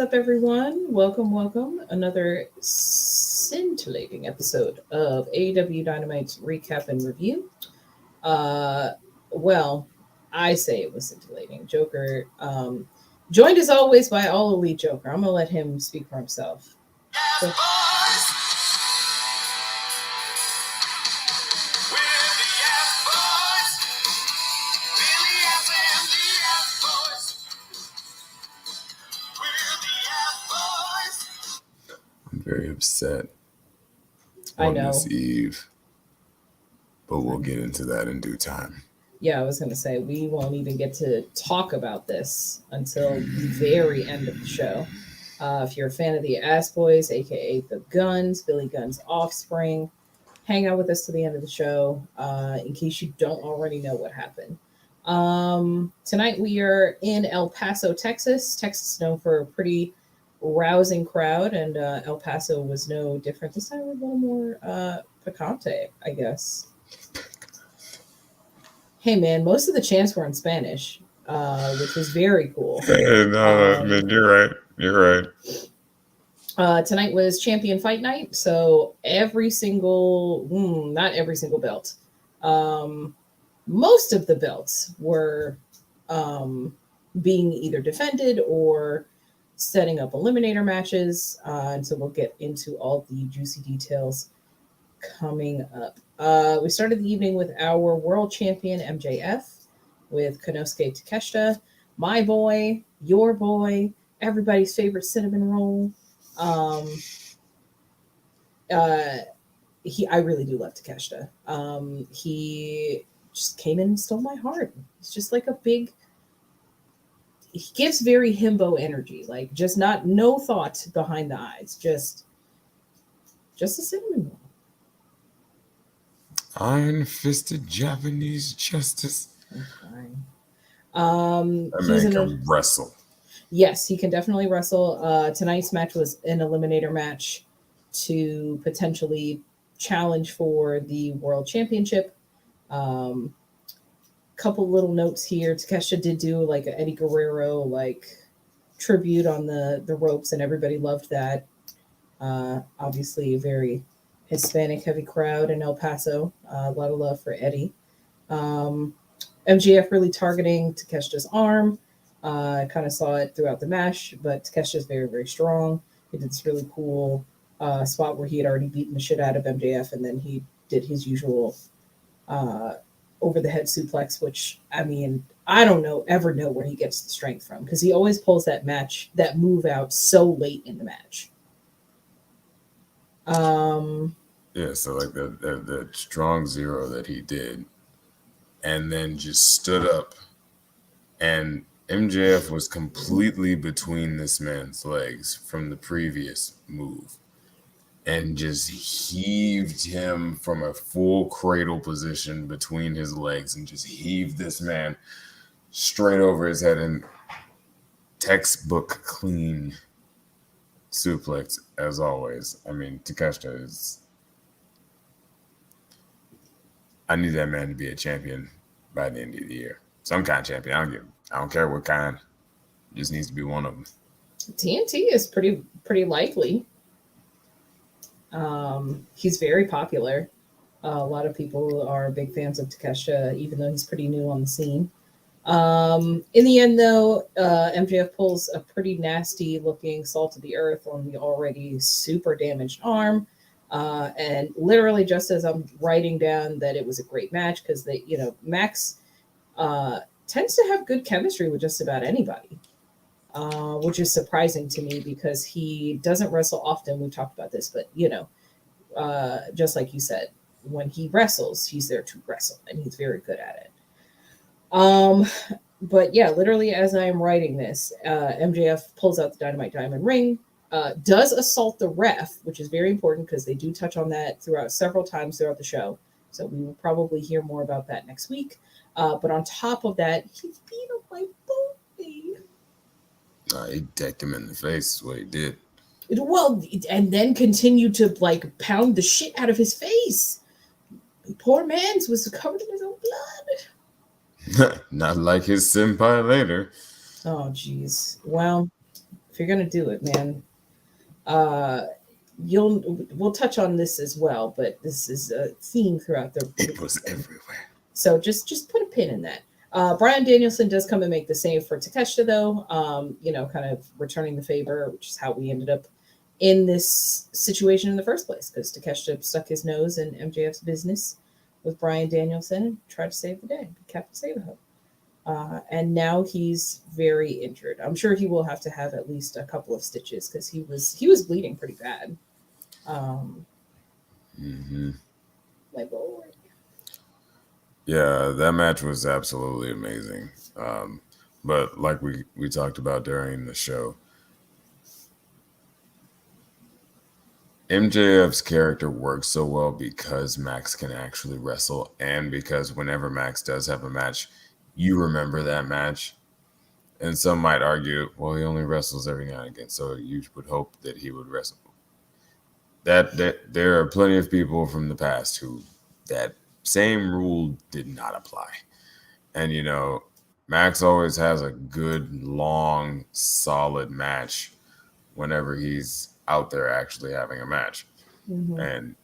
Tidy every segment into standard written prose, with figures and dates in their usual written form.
up, everyone? Welcome. Another scintillating episode of AEW Dynamite's recap and review. Uh, well, I say it was scintillating. Joker, joined as always by All Elite Joker. I'm gonna let him speak for himself. So, very upset on this eve, but we'll get into that in due time. Yeah, I was going to say, we won't even get to talk about this until the very end of the show. If you're a fan of the Ass Boys, aka the Gunns, Billy Gunn's offspring, hang out with us to the end of the show in case you don't already know what happened. Tonight we are in El Paso, Texas. Texas is known for a pretty rousing crowd, and El Paso was no different. This time we're a little more picante, I guess. Hey man, most of the chants were in Spanish, which was very cool. Man, you're right. Tonight was Champion Fight Night, so not every single belt. Most of the belts were being either defended or setting up eliminator matches, and so we'll get into all the juicy details coming up. We started the evening with our world champion MJF with Konosuke Takeshita, my boy, your boy, everybody's favorite cinnamon roll. I really do love Takeshita. He just came in and stole my heart. It's just like he gives very himbo energy, like just no thought behind the eyes, just a cinnamon roll. Iron-fisted Japanese justice. Okay. That man can wrestle. Yes, he can definitely wrestle. Tonight's match was an eliminator match to potentially challenge for the world championship. Couple little notes here. Takeshita did do like an Eddie Guerrero tribute on the ropes, and everybody loved that. Obviously, a very Hispanic heavy crowd in El Paso. A lot of love for Eddie. MJF really targeting Takeshita's arm. I kind of saw it throughout the match, but Takeshita's very, very strong. He did this really cool spot where he had already beaten the shit out of MJF, and then he did his usual over the head suplex, which, I mean, I don't ever know where he gets the strength from, because he always pulls that move out so late in the match. So like the strong zero that he did, and then just stood up, and MJF was completely between this man's legs from the previous move, and just heaved him from a full cradle position between his legs, and just heaved this man straight over his head, and textbook clean suplex as always. I mean, Takeshita is... I need that man to be a champion by the end of the year. Some kind of champion. I don't care what kind. It just needs to be one of them. TNT is pretty likely. He's very popular. A lot of people are big fans of Takeshita, even though he's pretty new on the scene. In the end, though, MJF pulls a pretty nasty-looking salt of the earth on the already super damaged arm. And literally, just as I'm writing down that it was a great match, because Max tends to have good chemistry with just about anybody, which is surprising to me because he doesn't wrestle often. We've talked about this, but just like you said, when he wrestles, he's there to wrestle, and he's very good at it. But yeah, literally as I am writing this, MJF pulls out the Dynamite Diamond ring, does assault the ref, which is very important because they do touch on that several times throughout the show. So we will probably hear more about that next week. But on top of that, he beat up my boy. He decked him in the face, is what he did. Well, and then continued to pound the shit out of his face. Poor man's was covered in his own blood. Not like his senpai later. Oh, geez. Well, if you're gonna do it, man, uh, we'll touch on this as well, but this is a theme throughout the. It was everywhere. So just put a pin in that. Bryan Danielson does come and make the save for Takeshita, though. Kind of returning the favor, which is how we ended up in this situation in the first place, because Takeshita stuck his nose in MJF's business with Bryan Danielson and tried to save the day, Captain Save-A-Ho. And now he's very injured. I'm sure he will have to have at least a couple of stitches because he was bleeding pretty bad. My boy. Yeah, that match was absolutely amazing. But like we talked about during the show, MJF's character works so well because Max can actually wrestle, and because whenever Max does have a match, you remember that match. And some might argue, well, he only wrestles every now and again, so you would hope that he would wrestle. That there are plenty of people from the past who that same rule did not apply. And Max always has a good, long, solid match whenever he's out there actually having a match. Mm-hmm. And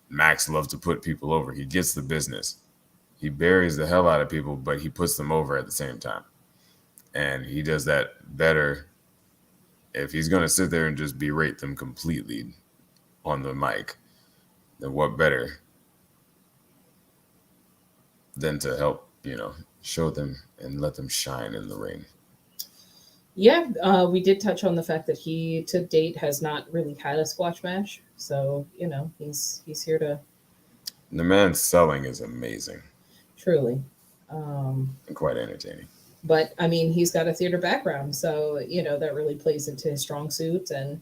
Max loves to put people over. He gets the business. He buries the hell out of people, but he puts them over at the same time. And he does that better. If he's going to sit there and just berate them completely on the mic, then what better than to help, show them and let them shine in the ring. Yeah, we did touch on the fact that he, to date, has not really had a squash match. So, he's here to... The man's selling is amazing. Truly. And quite entertaining. But, I mean, he's got a theater background, so, that really plays into his strong suit. And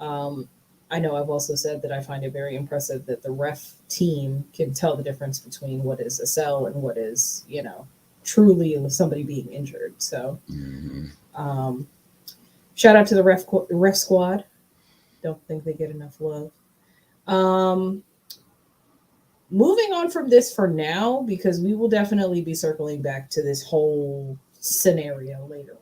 I know I've also said that I find it very impressive that the ref team can tell the difference between what is a sell and what is, truly somebody being injured. So, shout out to the ref squad. Don't think they get enough love. Moving on from this for now, because we will definitely be circling back to this whole scenario later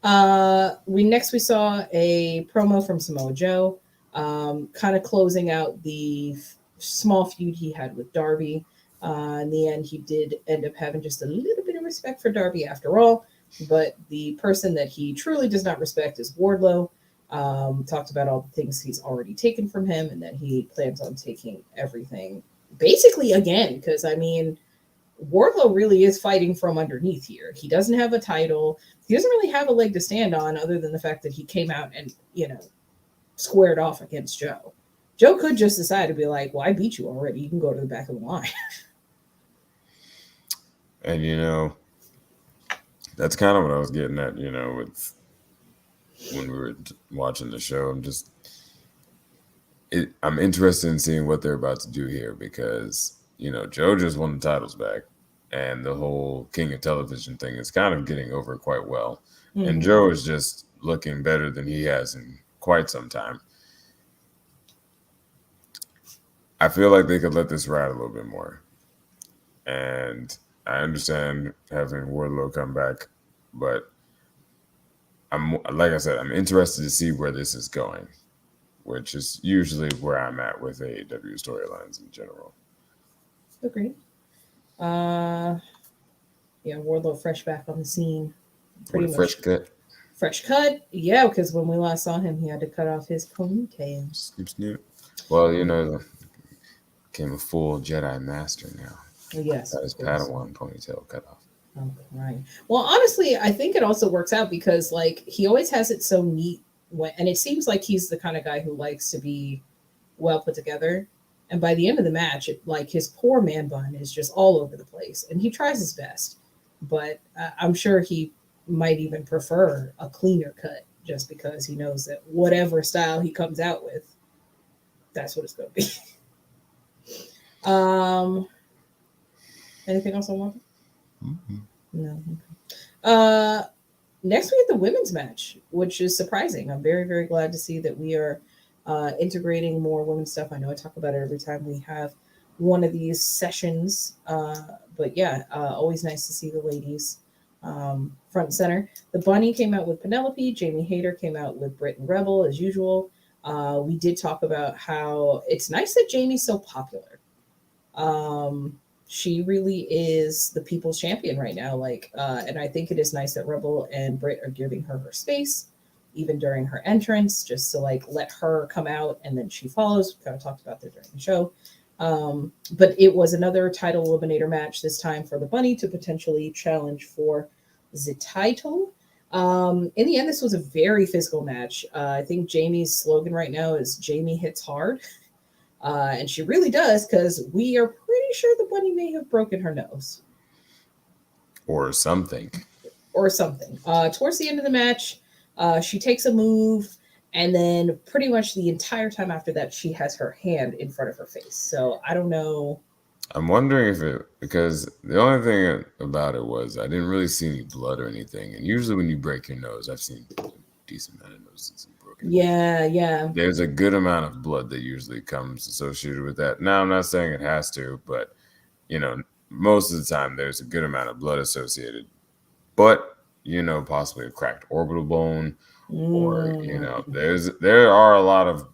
on. We saw a promo from Samoa Joe, kind of closing out the small feud he had with Darby. In the end, he did end up having just a little bit of respect for Darby after all, but the person that he truly does not respect is Wardlow. Talked about all the things he's already taken from him and that he plans on taking everything basically again, because I mean, Wardlow really is fighting from underneath here. He doesn't have a title. He doesn't really have a leg to stand on other than the fact that he came out and, squared off against Joe. Joe could just decide to be like, well, I beat you already. You can go to the back of the line. And, that's kind of what I was getting at, with when we were watching the show. I'm interested in seeing what they're about to do here because, Joe just won the titles back and the whole King of Television thing is kind of getting over quite well. Mm-hmm. And Joe is just looking better than he has in quite some time. I feel like they could let this ride a little bit more. And I understand having Wardlow come back, but I'm interested to see where this is going, which is usually where I'm at with AEW storylines in general. Agreed. Wardlow fresh back on the scene. Pretty much. Fresh cut. Fresh cut, yeah, because when we last saw him, he had to cut off his ponytail. Snip. Well, became a full Jedi Master now. Yes. Got his Padawan ponytail cut off. Oh, right. Well, honestly, I think it also works out because, he always has it so neat, and it seems like he's the kind of guy who likes to be well put together. And by the end of the match, his poor man bun is just all over the place, and he tries his best. But I'm sure he might even prefer a cleaner cut, just because he knows that whatever style he comes out with, that's what it's going to be. Anything else I want? Mm-hmm. No. Next we get the women's match, which is surprising. I'm very, very glad to see that we are integrating more women's stuff. I know I talk about it every time we have one of these sessions, but yeah, always nice to see the ladies front and center. The Bunny came out with Penelope. Jamie Hayter came out with Britt and Rebel as usual. We did talk about how it's nice that Jamie's so popular. She really is the people's champion right now. And I think it is nice that Rebel and Britt are giving her space, even during her entrance, just to let her come out and then she follows. We kind of talked about that during the show. But it was another title eliminator match, this time for the Bunny to potentially challenge for the title. In the end, this was a very physical match. I think Jamie's slogan right now is Jamie hits hard. And she really does, because we are pretty sure the Bunny may have broken her nose. Or something. Towards the end of the match, she takes a move, and then pretty much the entire time after that, she has her hand in front of her face. So I don't know. I'm wondering because the only thing about it was I didn't really see any blood or anything. And usually when you break your nose, I've seen a decent amount of noses broken. Yeah. There's a good amount of blood that usually comes associated with that. Now, I'm not saying it has to, but, most of the time there's a good amount of blood associated. But, possibly a cracked orbital bone or, there are a lot of,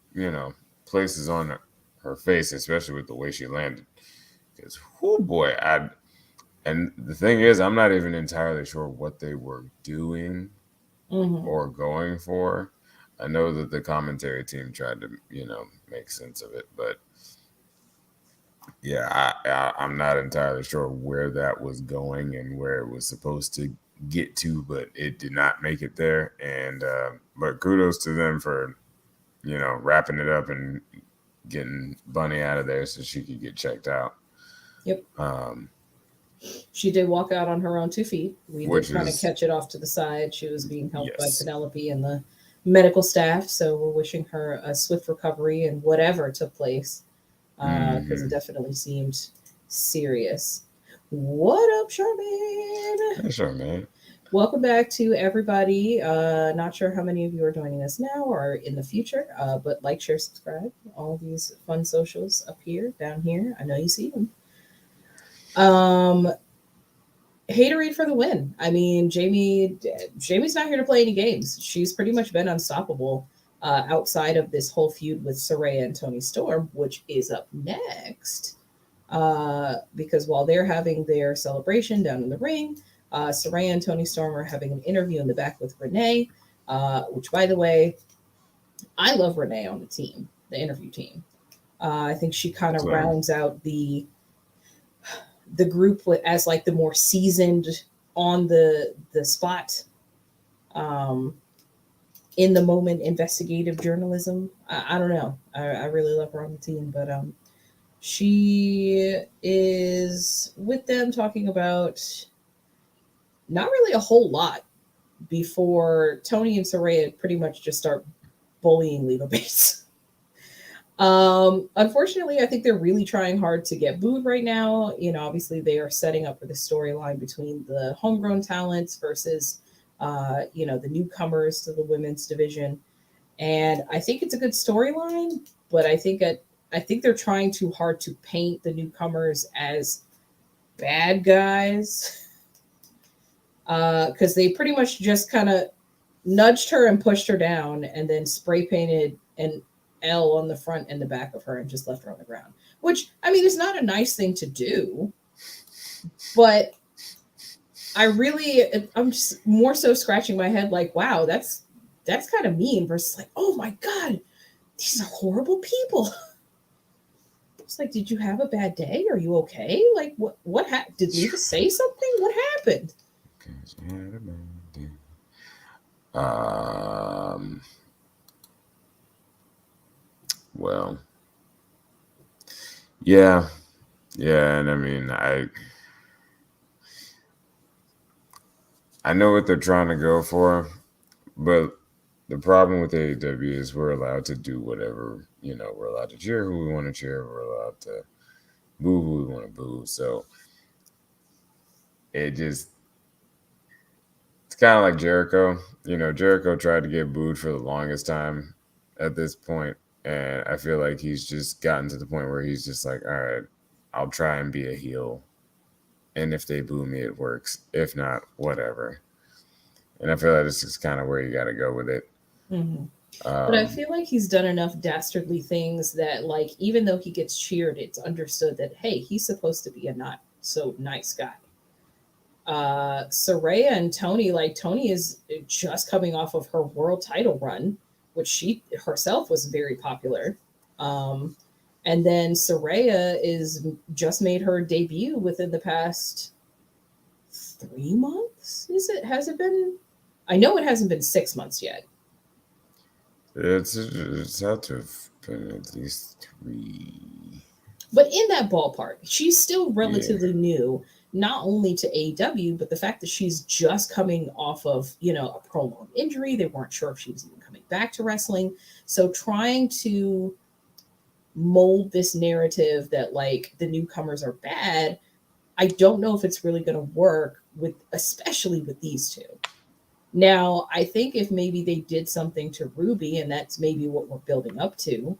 places on her face, especially with the way she landed. Because, oh boy, and the thing is, I'm not even entirely sure what they were doing or going for. I know that the commentary team tried to, make sense of it, but yeah, I'm not entirely sure where that was going and where it was supposed to get to, but it did not make it there. And but kudos to them for, wrapping it up and getting Bunny out of there so she could get checked out. Yep. She did walk out on her own 2 feet. We did kind of catch it off to the side. She was being helped by Penelope and the medical staff. So we're wishing her a swift recovery and whatever took place, because it definitely seemed serious. What up, Charmaine? Hey, Charmaine. Welcome back to everybody. Not sure how many of you are joining us now or in the future, but like, share, subscribe. All these fun socials up here, down here. I know you see them. Haterade for the win. I mean, Jamie's not here to play any games. She's pretty much been unstoppable outside of this whole feud with Soraya and Tony Storm, which is up next. Because while they're having their celebration down in the ring, Soraya and Tony Storm are having an interview in the back with Renee, which, by the way, I love Renee on the team, the interview team. I think she kind of rounds out the group as the more seasoned on the spot, in the moment investigative journalism. I don't know. I really love her on the team, but she is with them talking about not really a whole lot before Tony and Soraya pretty much just start bullying Leva Bates. Unfortunately, I think they're really trying hard to get booed right now. Obviously they are setting up for the storyline between the homegrown talents versus, the newcomers to the women's division. And I think it's a good storyline, but I think they're trying too hard to paint the newcomers as bad guys. Because they pretty much just kind of nudged her and pushed her down and then spray painted an L on the front and the back of her and just left her on the ground, which, I mean, is not a nice thing to do, but I'm just more so scratching my head wow, that's kind of mean versus oh my God, these are horrible people. It's did you have a bad day? Are you okay? What happened? Did Leva say something? What happened? Well, yeah, and I mean, I know what they're trying to go for, but the problem with AEW is we're allowed to do whatever, we're allowed to cheer who we want to cheer, we're allowed to boo who we want to boo, so it's kind of like Jericho. Jericho tried to get booed for the longest time at this point, and I feel like he's just gotten to the point where he's just all right, I'll try and be a heel And if they boo me, it works. If not, whatever. And I feel like this is kind of where you got to go with it. Mm-hmm. But I feel like he's done enough dastardly things that, like, even though he gets cheered, it's understood that, hey, he's supposed to be a not so nice guy. Soraya and Tony, like, Tony is just coming off of her world title run, which she herself was very popular. Um, and then Soraya is just made her debut within the past 3 months. Is it? Has it been? I know it hasn't been 6 months yet. It's had to have been at least 3. But in that ballpark, she's still Yeah. relatively new, not only to AEW, but the fact that she's just coming off of, a prolonged injury. They weren't sure if she was even coming back to wrestling. So trying to mold this narrative that, like, the newcomers are bad, I don't know if it's really going to work especially with these two. Now, I think if maybe they did something to Ruby, and that's maybe what we're building up to,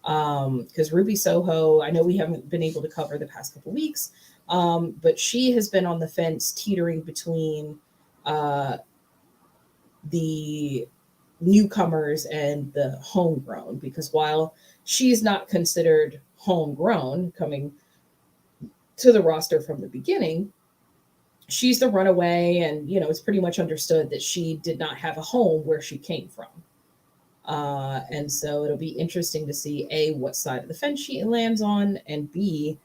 because Ruby Soho, I know we haven't been able to cover the past couple weeks, but she has been on the fence teetering between the newcomers and the homegrown, because while she's not considered homegrown coming to the roster from the beginning, she's the runaway, and it's pretty much understood that she did not have a home where she came from. And so it'll be interesting to see A, what side of the fence she lands on, and B,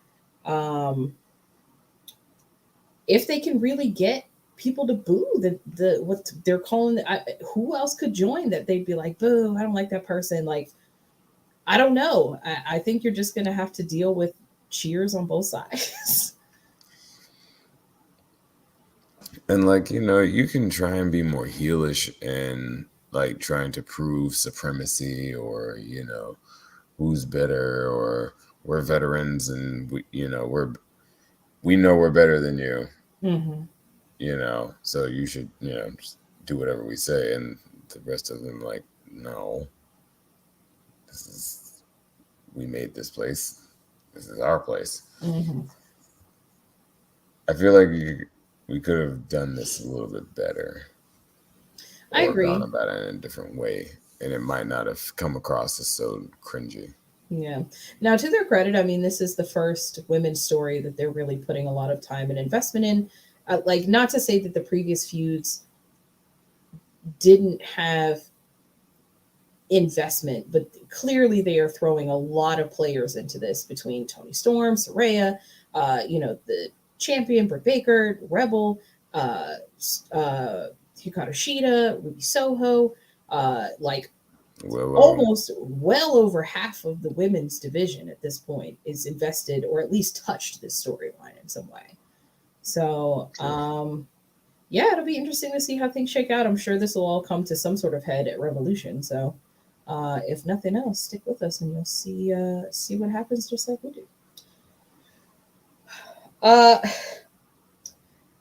if they can really get people to boo the what they're calling who else could join that they'd be like, boo, I don't like that person. Like, I don't know. I think you're just gonna have to deal with cheers on both sides. And, like, you can try and be more heelish and, like, trying to prove supremacy, or, who's better, or we're veterans and we know we're better than you. Mm-hmm. So you should, just do whatever we say. And the rest of them, like, no, we made this place. This is our place. Mm-hmm. I feel like we could have done this a little bit better. I agree. Gone about it in a different way, and it might not have come across as so cringy. Yeah. Now, to their credit, I mean, this is the first women's story that they're really putting a lot of time and investment in. Like, not to say that the previous feuds didn't have investment, but clearly they are throwing a lot of players into this between Tony Storm, Soraya, the champion, Britt Baker, Rebel, Hikaru Shida, Ruby Soho, almost well over half of the women's division at this point is invested, or at least touched this storyline in some way. So, yeah, it'll be interesting to see how things shake out. I'm sure this will all come to some sort of head at Revolution. So, if nothing else, stick with us and you'll see what happens, just like we do.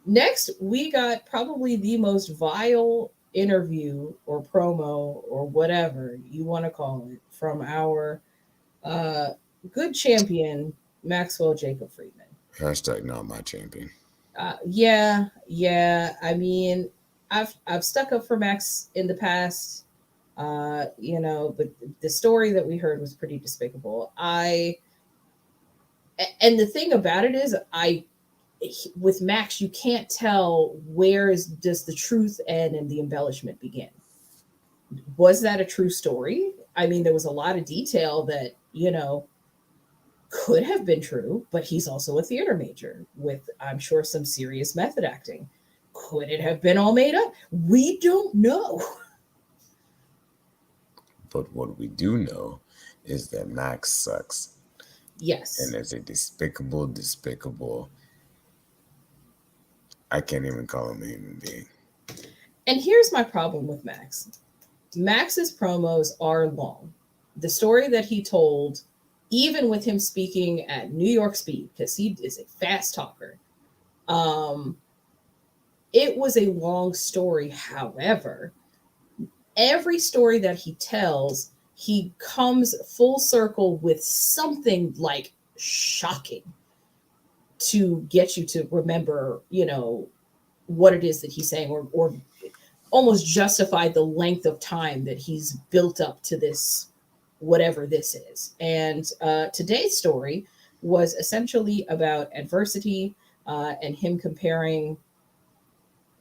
Next, we got probably the most vile interview or promo or whatever you want to call it from our good champion, Maxwell Jacob Friedman. # not my champion. Yeah. I mean, I've stuck up for Max in the past, but the story that we heard was pretty despicable. And the thing about it is, with Max, you can't tell does the truth end and the embellishment begin. Was that a true story? I mean, there was a lot of detail that, could have been true, but he's also a theater major with, I'm sure, some serious method acting. Could it have been all made up? We don't know. But what we do know is that Max sucks. Yes. And is a despicable, I can't even call him a human being. And here's my problem with Max. Max's promos are long. The story that he told, even with him speaking at New York speed, because he is a fast talker, it was a long story. However, every story that he tells, he comes full circle with something like shocking to get you to remember, what it is that he's saying, or almost justify the length of time that he's built up to this, whatever this is. And today's story was essentially about adversity and him comparing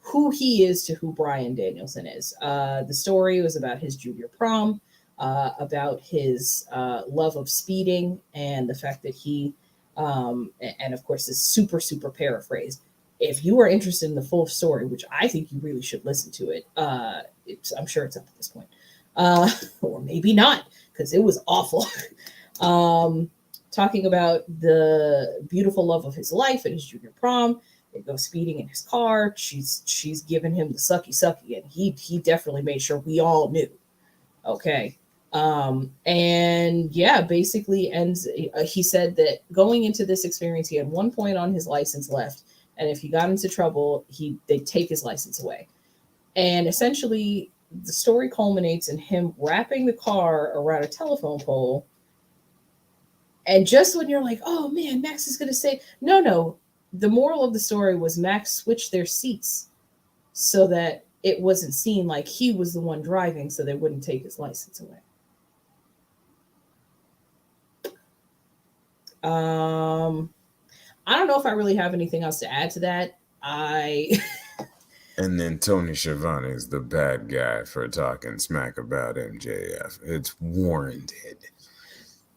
who he is to who Bryan Danielson is. The story was about his junior prom, about his love of speeding, and the fact that he, and of course, this super, super paraphrase. If you are interested in the full story, which I think you really should listen to it, I'm sure it's up at this point, or maybe not, because it was awful. Talking about the beautiful love of his life at his junior prom. They go speeding in his car. She's giving him the sucky, and he definitely made sure we all knew. Okay. And yeah, basically ends. He said that going into this experience, he had 1 point on his license left, and if he got into trouble, they'd take his license away. And essentially, the story culminates in him wrapping the car around a telephone pole. And just when you're like, oh man, Max is going to say, no. The moral of the story was Max switched their seats so that it wasn't seen like he was the one driving, so they wouldn't take his license away. I don't know if I really have anything else to add to that. And then Tony Schiavone is the bad guy for talking smack about MJF. It's warranted.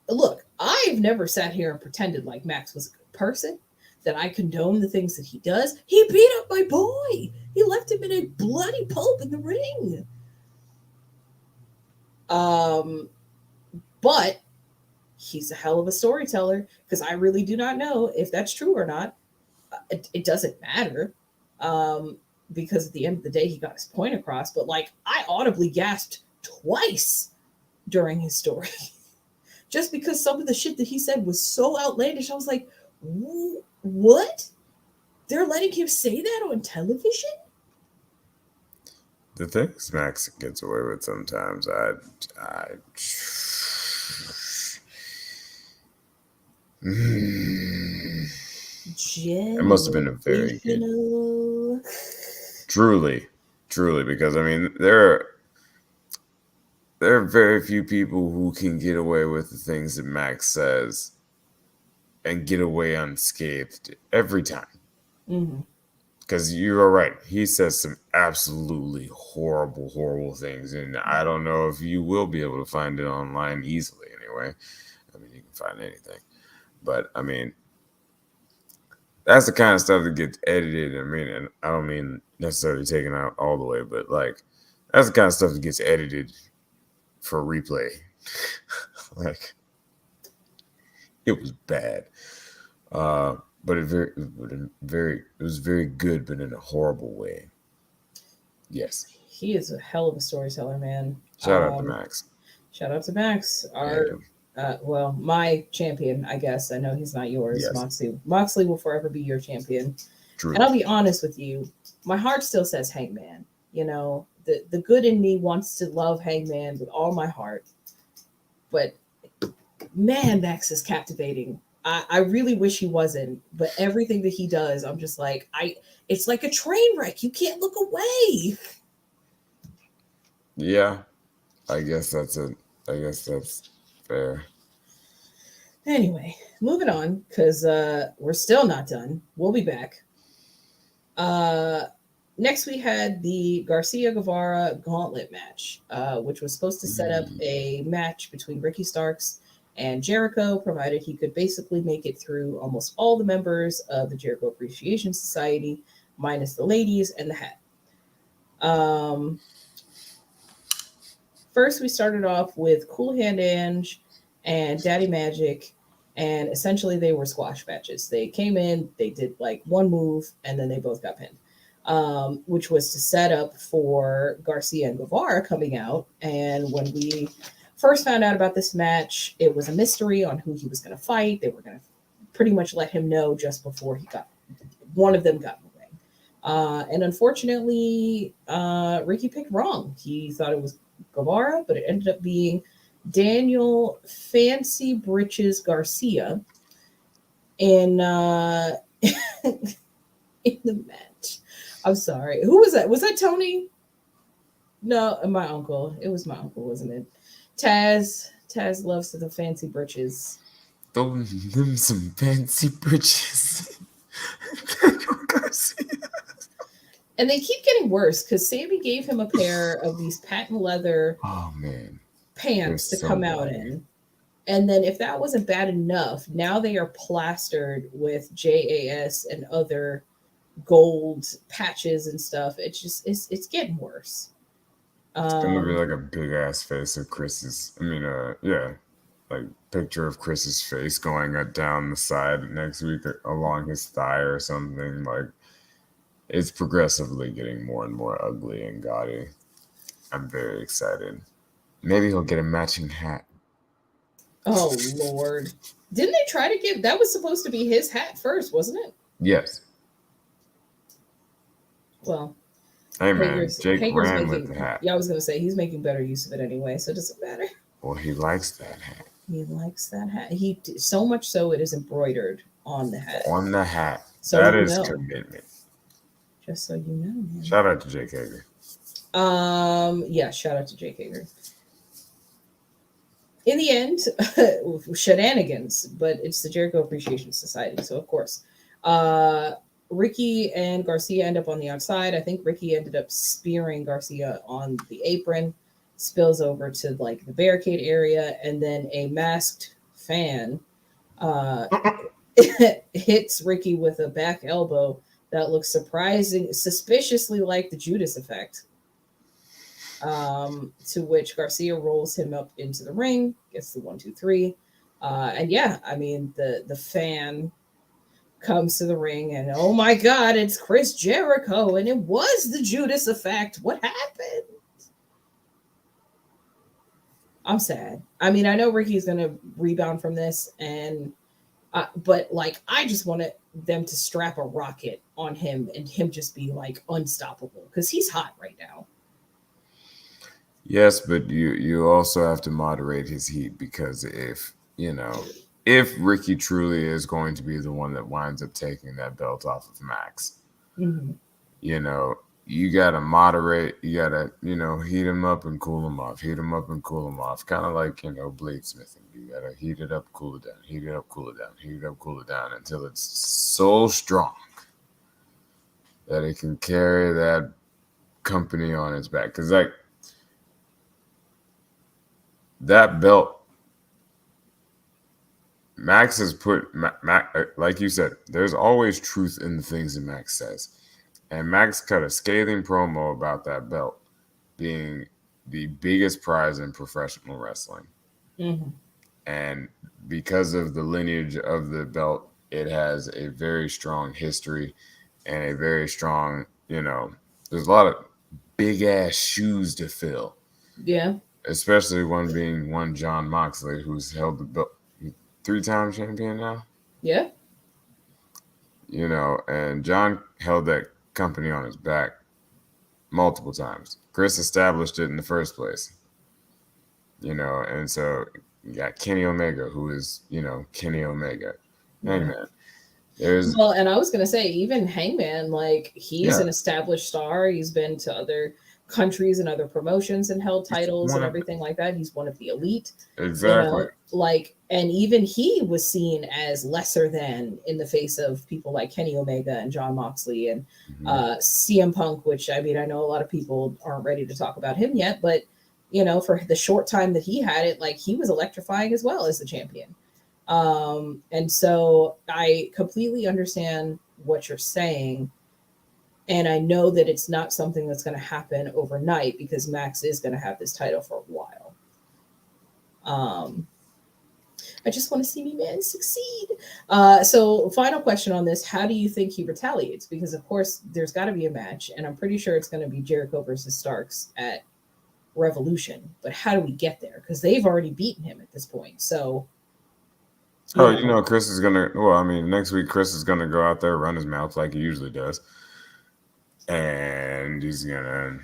Look, I've never sat here and pretended like Max was a good person, that I condone the things that he does. He beat up my boy. He left him in a bloody pulp in the ring. But he's a hell of a storyteller, because I really do not know if that's true or not. It doesn't matter, because at the end of the day, he got his point across. But like, I audibly gasped twice during his story, just because some of the shit that he said was so outlandish. I was like, what? They're letting him say that on television? The things Max gets away with sometimes, it must have been a very good. Truly, because I mean, there are very few people who can get away with the things that Max says and get away unscathed every time. Because you are right. He says some absolutely horrible things. And I don't know if you will be able to find it online easily anyway. I mean, you can find anything. But, I mean, that's the kind of stuff that gets edited. I mean, and I don't mean necessarily taken out all the way, but, like, that's the kind of stuff that gets edited for replay. Like, it was bad. But it was very good, but in a horrible way. Yes. He is a hell of a storyteller, man. Shout out to Max. Shout out to Max. My champion, I guess. I know he's not yours, yes. Moxley will forever be your champion. True. And I'll be honest with you, my heart still says Hangman. The good in me wants to love Hangman with all my heart. But man, Max is captivating. I really wish he wasn't, but everything that he does, I'm just like, it's like a train wreck. You can't look away. Yeah, I guess that's fair. Anyway, moving on, because we're still not done. We'll be back. Next, we had the Garcia-Guevara Gauntlet Match, which was supposed to set up a match between Ricky Starks and Jericho, provided he could basically make it through almost all the members of the Jericho Appreciation Society, minus the ladies and the hat. First, we started off with Cool Hand Ange and Daddy Magic, and essentially they were squash matches. They came in, they did like one move, and then they both got pinned, which was to set up for Garcia and Guevara coming out. And when we first found out about this match, it was a mystery on who he was going to fight. They were going to pretty much let him know just before one of them got in the ring. And unfortunately, Ricky picked wrong. He thought it was Guevara, but it ended up being Daniel Fancy Britches Garcia. And in the match. I'm sorry. Who was that? Was that Tony? No, my uncle. It was my uncle, wasn't it? Taz. Taz loves the fancy britches. Throw them some fancy britches. And they keep getting worse because Sammy gave him a pair of these patent leather pants to come out in. And then if that wasn't bad enough, now they are plastered with JAS and other gold patches and stuff. It's getting worse. It's gonna be like a big ass face of Chris's. Like picture of Chris's face going down the side next week along his thigh or something. Like it's progressively getting more and more ugly and gaudy. I'm very excited. Maybe he'll get a matching hat. Oh Lord! Didn't they try to give that was supposed to be his hat first, wasn't it? Yes. Well, hey man, Jake ran with the hat. Yeah, I was gonna say he's making better use of it anyway, so it doesn't matter. Well, he likes that hat. He likes that hat. He so much so it is embroidered on the hat. On the hat. So that is commitment. Just so you know, man. Shout out to Jake Hager. Yeah, shout out to Jake Hager. In the end, shenanigans, but it's the Jericho Appreciation Society, so of course. Ricky and Garcia end up on the outside. I think Ricky ended up spearing Garcia on the apron, spills over to like the barricade area, and then a masked fan hits Ricky with a back elbow that looks suspiciously like the Judas effect. To which Garcia rolls him up into the ring, gets the 1, 2, 3. And yeah, I mean, the fan comes to the ring and oh my God, it's Chris Jericho. And it was the Judas effect. What happened? I'm sad. I mean, I know Ricky's going to rebound from this but like, I just wanted them to strap a rocket on him and him just be like unstoppable because he's hot right now. Yes, but you also have to moderate his heat because if Ricky truly is going to be the one that winds up taking that belt off of Max, you got to moderate. You got to, heat him up and cool him off. Heat him up and cool him off. Kind of like, bladesmithing. You got to heat it up, cool it down. Heat it up, cool it down. Heat it up, cool it down until it's so strong that it can carry that company on its back. Because, like, that belt, Max has put, like you said, there's always truth in the things that Max says. And Max cut a scathing promo about that belt being the biggest prize in professional wrestling. Mm-hmm. And because of the lineage of the belt, it has a very strong history and a very strong, there's a lot of big ass shoes to fill. Yeah. Especially one being John Moxley, who's held the belt, 3-time champion now. Yeah. And John held that company on his back multiple times. Chris established it in the first place. And so you got Kenny Omega, who is, Kenny Omega. Hangman. Well, and I was going to say, even Hangman, like, he's an established star. He's been to other countries and other promotions and held titles and everything like that. He's one of the elite. Exactly. And even he was seen as lesser than in the face of people like Kenny Omega and John Moxley and CM Punk, which, I mean, I know a lot of people aren't ready to talk about him yet, but, for the short time that he had it, like, he was electrifying as well as the champion. And so I completely understand what you're saying. And I know that it's not something that's going to happen overnight because Max is going to have this title for a while. I just want to see me man succeed. So final question on this. How do you think he retaliates? Because, of course, there's got to be a match. And I'm pretty sure it's going to be Jericho versus Starks at Revolution. But how do we get there? Because they've already beaten him at this point. So... Chris is going to... next week, Chris is going to go out there, run his mouth like he usually does. And he's gonna.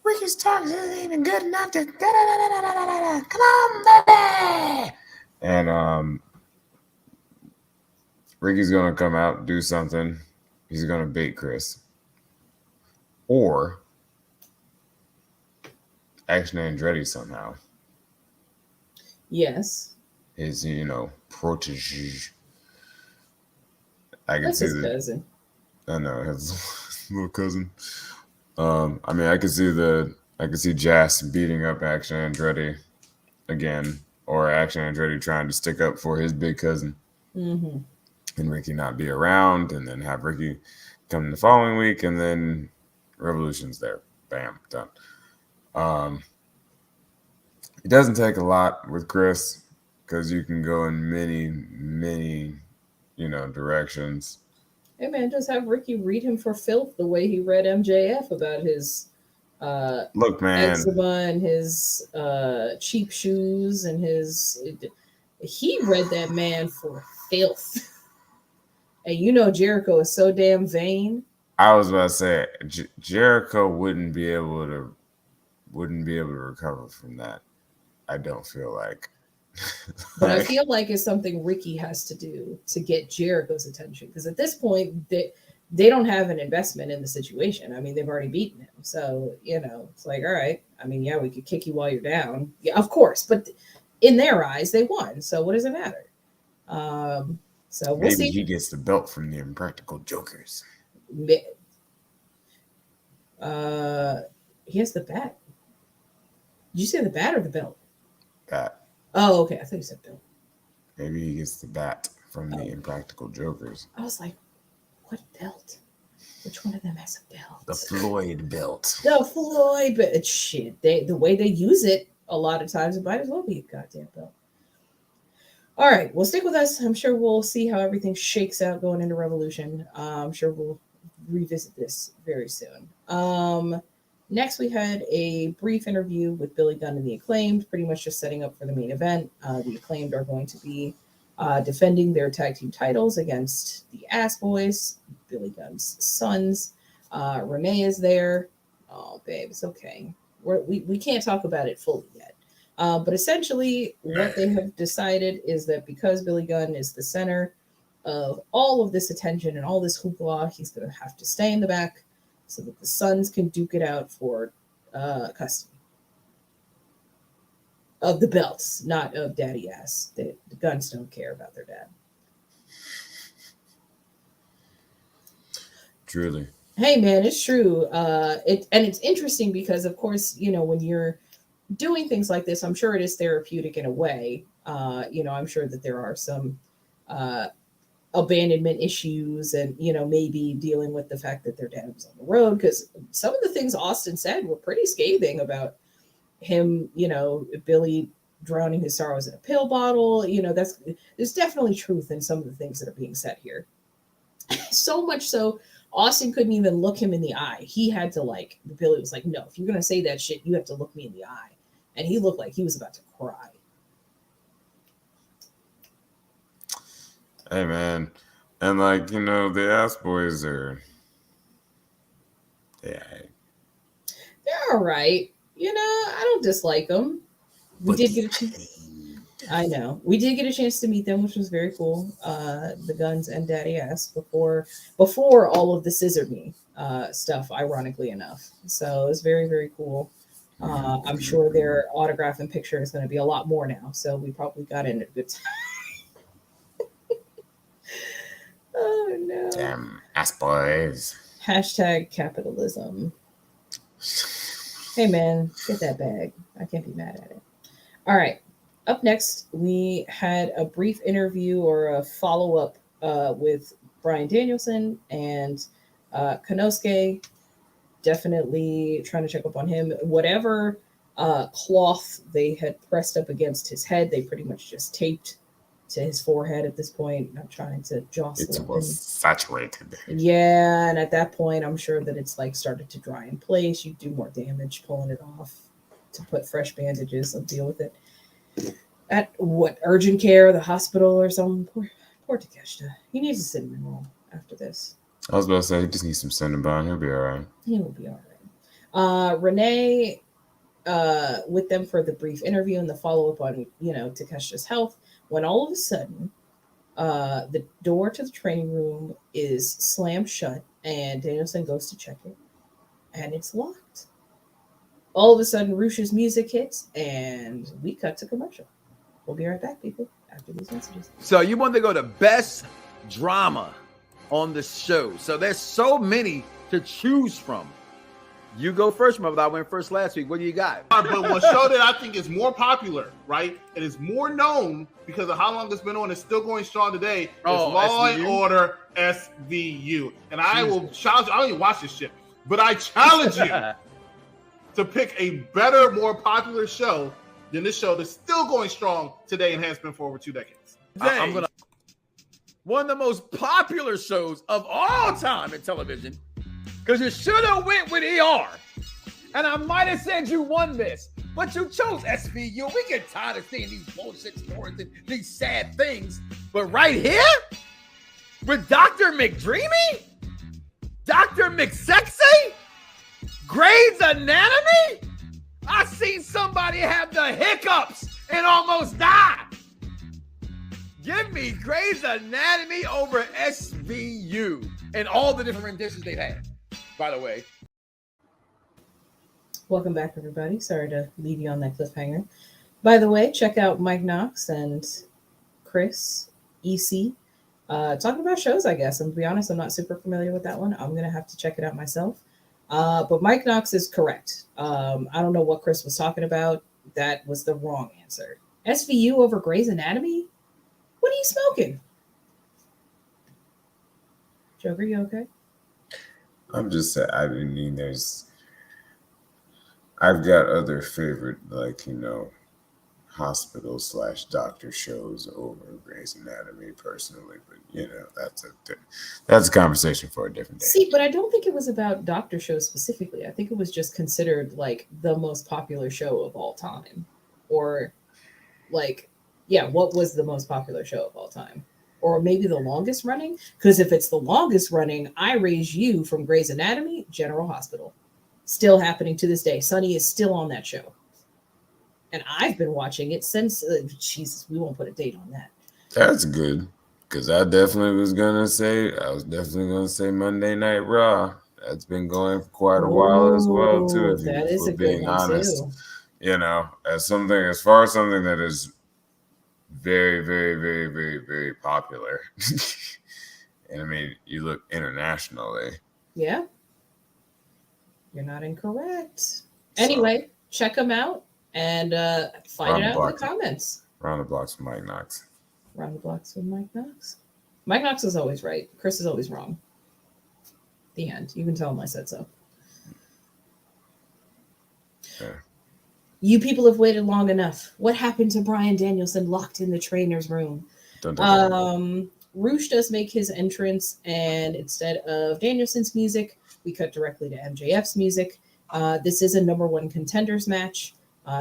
Ricky's talk isn't even good enough to. Come on, baby. And Ricky's going to come out, do something. He's going to bait Chris. Or Action Andretti somehow. Yes. His, protege. I can That's see his cousin. I know, his little cousin. I can see Jazz beating up Action Andretti again, or Action Andretti trying to stick up for his big cousin, Mm-hmm. and Ricky not be around, and then have Ricky come the following week, and then Revolution's there. Bam, done. It doesn't take a lot with Chris because you can go in many, directions. Hey man, just have Ricky read him for filth the way he read MJF about his Look, man, eczema and his cheap shoes and his. He read that man for filth. And Jericho is so damn vain. I was about to say Jericho wouldn't be able to recover from that. I don't feel like. But I feel like it's something Ricky has to do to get Jericho's attention, because at this point they don't have an investment in the situation. I mean, they've already beaten him, so it's like, all right. I mean, yeah, we could kick you while you're down, yeah, of course, but in their eyes, they won. So what does it matter? So we'll maybe see. he gets the belt from the Impractical Jokers. He has the bat. Did you say the bat or the belt? Bat. Oh, okay. I thought you said belt. Maybe he gets the bat from the Impractical Jokers. I was like, what belt? Which one of them has a belt? The Floyd belt. The Floyd belt. Shit. The way they use it, a lot of times, it might as well be a goddamn belt. All right. Well, stick with us. I'm sure we'll see how everything shakes out going into Revolution. I'm sure we'll revisit this very soon. Next, we had a brief interview with Billy Gunn and The Acclaimed, pretty much just setting up for the main event. The Acclaimed are going to be defending their tag team titles against the Ass Boys, Billy Gunn's sons. Renee is there. Oh, babe, it's okay. We can't talk about it fully yet. But essentially, what they have decided is that because Billy Gunn is the center of all of this attention and all this hoopla, he's going to have to stay in the back so that the sons can duke it out for custody of the belts, not of daddy ass. The Gunns don't care about their dad. Truly. Hey man, it's true. It's interesting because, of course, when you're doing things like this, I'm sure it is therapeutic in a way. I'm sure that there are some abandonment issues and maybe dealing with the fact that their dad was on the road, because some of the things Austin said were pretty scathing about him, Billy drowning his sorrows in a pill bottle. There's definitely truth in some of the things that are being said here. So much so Austin couldn't even look him in the eye. He had to Billy was like, no, if you're gonna say that shit, you have to look me in the eye. And he looked like he was about to cry. Hey man, and the Ass Boys are, yeah, they're all right. I don't dislike them. We did get a chance. I know we did get a chance to meet them, which was very cool. The Gunns and Daddy Ass before all of the Scissor Me stuff, ironically enough. So it was very, very cool. I'm sure their autograph and picture is going to be a lot more now. So we probably got in at a good time. Oh no. Damn Ass Boys. Hashtag capitalism. Hey man, get that bag. I can't be mad at it. All right. Up next, we had a brief interview or a follow-up with Bryan Danielson and Konosuke. Definitely trying to check up on him. Whatever cloth they had pressed up against his head, they pretty much just taped to his forehead at this point, not trying to jostle It him. was saturated. Yeah, and at that point, I'm sure that it's started to dry in place. You do more damage pulling it off to put fresh bandages and deal with it. At urgent care, the hospital or something. Poor Takeshita. He needs a cinnamon roll after this. I was about to say, he just needs some Cinnabon. He'll be all right. He will be all right. Renee, with them for the brief interview and the follow-up on, Takeshita's health, when all of a sudden, The door to the training room is slammed shut, and Danielson goes to check it, and it's locked. All of a sudden, Rush's music hits, and we cut to commercial. We'll be right back, people, after these messages. So you want to go to best drama on the show. So there's so many to choose from. You go first, Mother. I went first last week. What do you got? But one show that I think is more popular, right, and is more known because of how long it's been on, it's still going strong today, is Law and Order SVU. And I will challenge you. I don't even watch this shit, but I challenge you to pick a better, more popular show than this show that's still going strong today and has been for over 2 decades. I'm gonna one of the most popular shows of all time in television, because you should have went with ER. And I might have said you won this, but you chose SVU. We get tired of seeing these bullshit stories and these sad things. But right here, with Dr. McDreamy, Dr. McSexy, Grey's Anatomy, I seen somebody have the hiccups and almost die. Give me Grey's Anatomy over SVU and all the different renditions they've had, by the way. Welcome back, everybody. Sorry to leave you on that cliffhanger. By the way, check out Mike Knox and Chris EC talking about shows, I guess. And to be honest, I'm not super familiar with that one. I'm going to have to check it out myself. But Mike Knox is correct. I don't know what Chris was talking about. That was the wrong answer. SVU over Grey's Anatomy? What are you smoking? Joker, you okay? I'm just saying, I've got other favorite, hospital/doctor shows over Grey's Anatomy personally, but that's a conversation for a different day. See, but I don't think it was about doctor shows specifically. I think it was just considered like the most popular show of all time, or what was the most popular show of all time, or maybe the longest running? Because if it's the longest running, I Raise You from Grey's Anatomy, General Hospital, still happening to this day. Sonny is still on that show. And I've been watching it since, Jesus, we won't put a date on that. That's good, because I was definitely going to say Monday Night Raw. That's been going for quite a while as well, too, if we're being honest. Too. As far as something that is very, very, very, very, very popular. And I mean, you look internationally. Yeah. You're not incorrect. Anyway, check them out. And find it out in the comments. Round the blocks with Mike Knox. Round the blocks with Mike Knox. Mike Knox is always right. Chris is always wrong. The end. You can tell him I said so. Yeah. You people have waited long enough. What happened to Bryan Danielson locked in the trainer's room? Roosh does make his entrance, and instead of Danielson's music, we cut directly to MJF's music. This is a #1 Contenders match.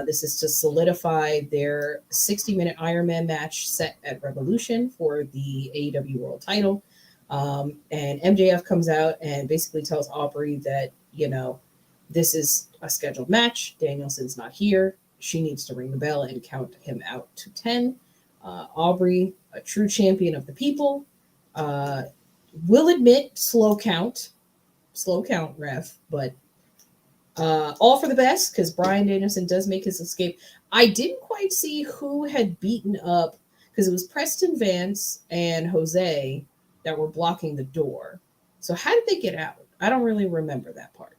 This is to solidify their 60-minute Iron Man match set at Revolution for the AEW World title. And MJF comes out and basically tells Aubrey that, this is a scheduled match. Danielson's not here. She needs to ring the bell and count him out to 10. Aubrey, a true champion of the people, will admit slow count, ref, but all for the best, because Bryan Danielson does make his escape. I didn't quite see who had beaten up, because it was Preston Vance and Jose that were blocking the door. So how did they get out? I don't really remember that part.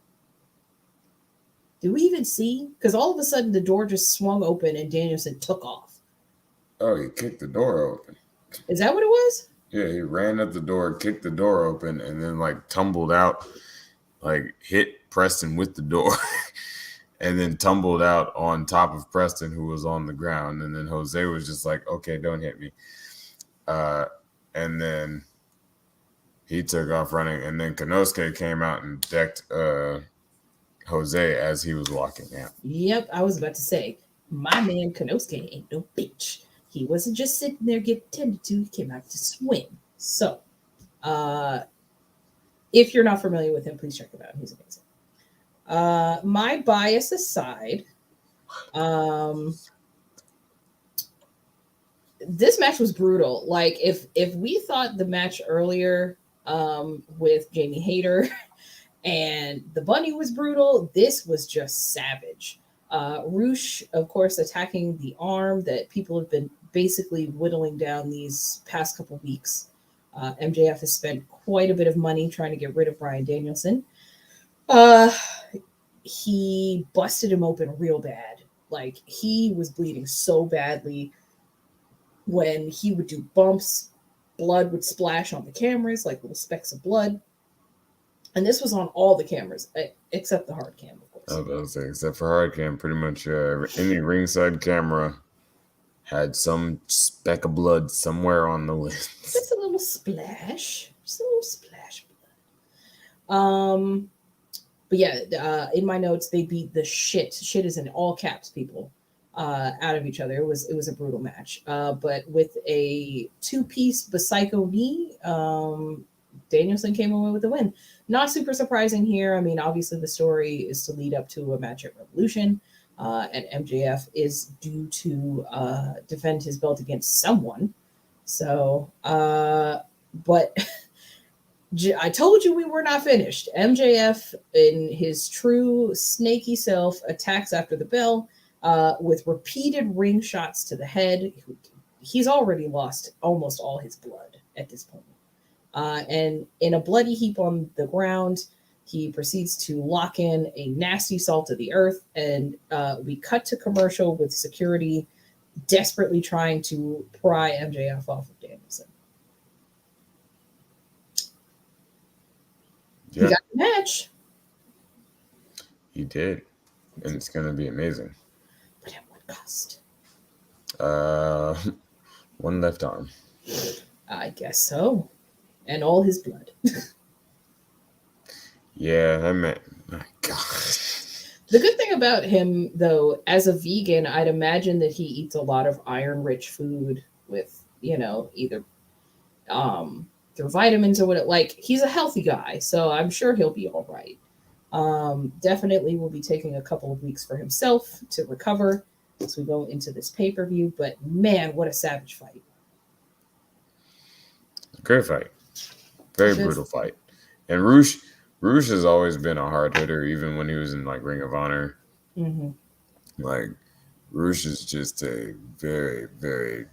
Did we even see? Because all of a sudden the door just swung open and Danielson took off. Oh, he kicked the door open. Is that what it was? Yeah, he ran up the door, kicked the door open, and then tumbled out, hit Preston with the door, and then tumbled out on top of Preston, who was on the ground. And then Jose was just like, okay, don't hit me. And then he took off running, and then Konosuke came out and decked Jose as he was walking out. Yep, I was about to say, my man Konosuke ain't no bitch. He wasn't just sitting there getting tended to. He came out to swing. So, if you're not familiar with him, please check him out. He's amazing. My bias aside, this match was brutal. Like if we thought the match earlier with Jamie Hayter and the Bunny was brutal, this was just savage. Roosh, of course, attacking the arm that people have been basically whittling down these past couple weeks. MJF has spent quite a bit of money trying to get rid of Bryan Danielson. He busted him open real bad. Like, he was bleeding so badly. When he would do bumps, blood would splash on the cameras, like little specks of blood. And this was on all the cameras, except the hard cam, of course. I was about to say, except for hard cam, pretty much any ringside camera had some speck of blood somewhere on the list. Just a little splash. Just a little splash blood. But yeah, in my notes, they beat the shit is in all caps, people, out of each other. It was a brutal match. But with a 2-piece Psycho knee, Danielson came away with the win. Not super surprising here. I mean, obviously the story is to lead up to a match at Revolution, and MJF is due to defend his belt against someone. So, but I told you we were not finished. MJF, in his true snaky self, attacks after the bell with repeated ring shots to the head. He's already lost almost all his blood at this point. And in a bloody heap on the ground, he proceeds to lock in a nasty salt of the earth. And we cut to commercial with security desperately trying to pry MJF off of Danielson. Yeah. He got the match. He did. And it's going to be amazing. But at what cost? One left arm. I guess so. And all his blood. Yeah, that meant, my God. The good thing about him, though, as a vegan, I'd imagine that he eats a lot of iron-rich food with, either through vitamins or what. Like, he's a healthy guy, so I'm sure he'll be all right. Definitely will be taking a couple of weeks for himself to recover as we go into this pay-per-view. But man, what a savage fight! Great fight. Very brutal fight. And Roosh has always been a hard hitter, even when he was in like Ring of Honor. Mm-hmm. Like, Roosh is just a very, very,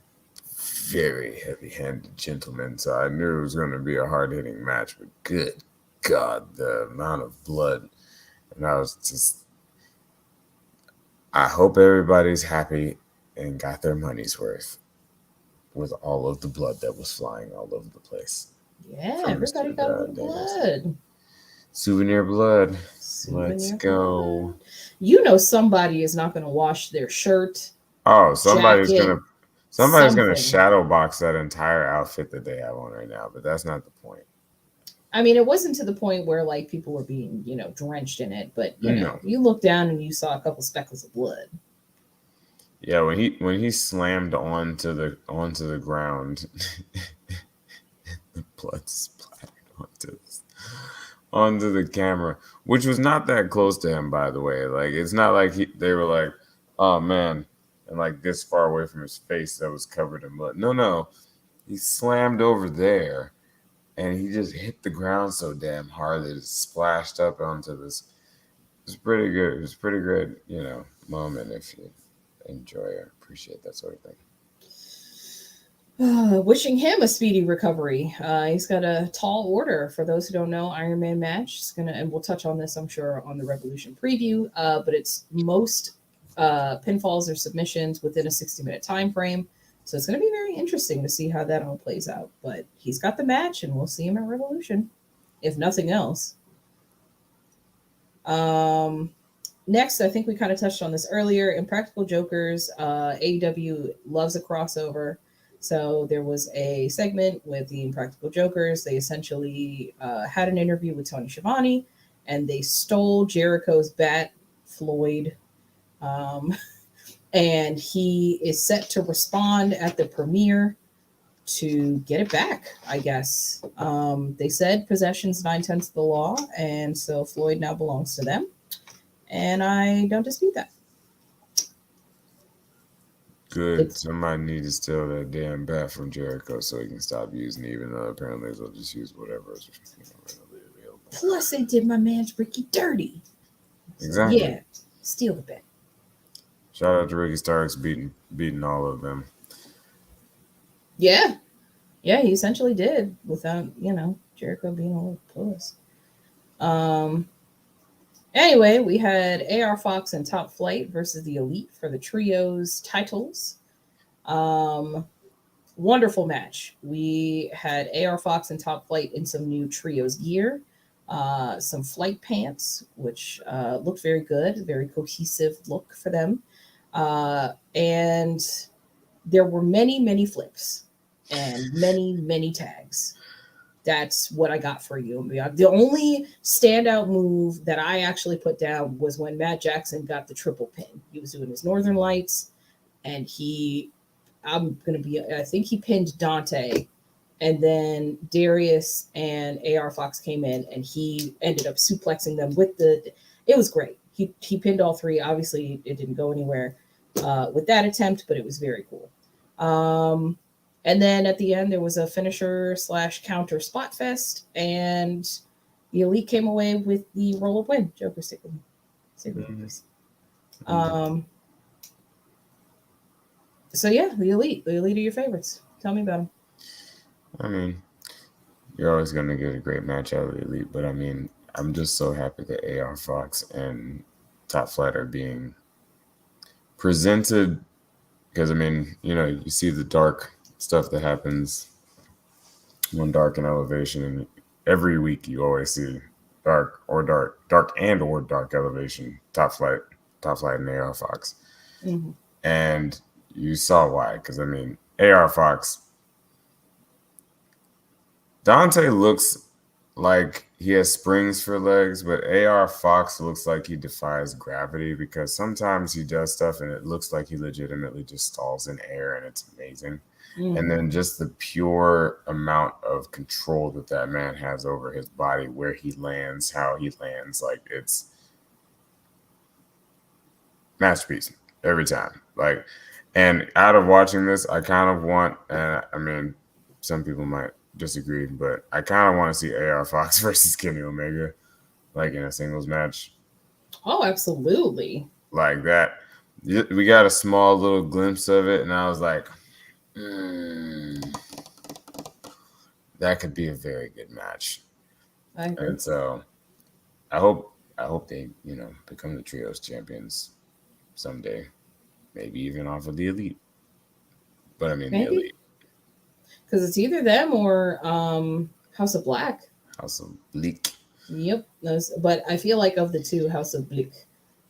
very heavy-handed gentleman. So I knew it was going to be a hard-hitting match. But good God, the amount of blood. And I hope everybody's happy and got their money's worth with all of the blood that was flying all over the place. Yeah, everybody got a little blood. Souvenir blood. Let's go. Somebody is not going to wash their shirt. Oh, somebody's gonna shadow box that entire outfit that they have on right now, but that's not the point. I mean, it wasn't to the point where like people were being, drenched in it, but you look down and you saw a couple speckles of blood. Yeah, when he slammed onto the ground, the blood splattered onto the camera, which was not that close to him, by the way. Like, it's not like they were like, oh man, and like this far away from his face that was covered in blood. No, he slammed over there, and he just hit the ground so damn hard that it splashed up onto this. It was pretty good. It was pretty good, moment if you enjoy or appreciate that sort of thing. Wishing him a speedy recovery. He's got a tall order. For those who don't know, Iron Man match. And we'll touch on this, I'm sure, on the Revolution preview. But it's most pinfalls or submissions within a 60-minute time frame. So it's going to be very interesting to see how that all plays out. But he's got the match, and we'll see him at Revolution, if nothing else. Next, I think we kind of touched on this earlier. Impractical Jokers, AEW loves a crossover. So there was a segment with the Impractical Jokers. They essentially had an interview with Tony Schiavone, and they stole Jericho's bat, Floyd. And he is set to respond at the premiere to get it back, I guess. They said possession's 9/10 of the law, and so Floyd now belongs to them. And I don't dispute that. Good. Somebody need to steal that damn bat from Jericho so he can stop using it, even though apparently they'll just use whatever is readily available. Plus, they did my man's Ricky dirty. Exactly. So, yeah, steal the bat. Shout out to Ricky Starks beating all of them. Yeah. Yeah, he essentially did without, Jericho being a little puss. Anyway, we had AR Fox and Top Flight versus the Elite for the trios titles. Wonderful match. We had AR Fox and Top Flight in some new trios gear, some flight pants, which looked very good, very cohesive look for them. And there were many, many flips and many, many tags. That's what I got for you. The only standout move that I actually put down was when Matt Jackson got the triple pin. He was doing his Northern Lights, and I think he pinned Dante, and then Darius and AR Fox came in, and he ended up suplexing them it was great. He pinned all three. Obviously, it didn't go anywhere with that attempt, but it was very cool. And then at the end, there was a finisher/counter spot fest, and the Elite came away with the roll-up win. Joker stick with me. So yeah, the Elite are your favorites. Tell me about them. I mean, you're always going to get a great match out of the Elite, but I mean, I'm just so happy that AR Fox and Top Flight are being presented, because I mean, you see the dark stuff that happens on Dark and Elevation, and every week you always see dark and dark elevation, Top Flight and AR Fox. Mm-hmm. And you saw why, because I mean, AR Fox, Dante looks like he has springs for legs, but AR Fox looks like he defies gravity, because sometimes he does stuff and it looks like he legitimately just stalls in air, and it's amazing. Mm-hmm. And then just the pure amount of control that man has over his body, where he lands, how he lands, like it's masterpiece every time. Like, and out of watching this, I kind of want, I mean, some people might disagree, but I kind of want to see AR Fox versus Kenny Omega, like in a singles match. Oh, absolutely. Like that. We got a small little glimpse of it, and I was like, that could be a very good match. I agree. And so I hope they, become the trios champions someday. Maybe even off of the Elite. But I mean, the Elite. Because it's either them or House of Black. House of Bleak. Yep. But I feel like of the two, House of Bleak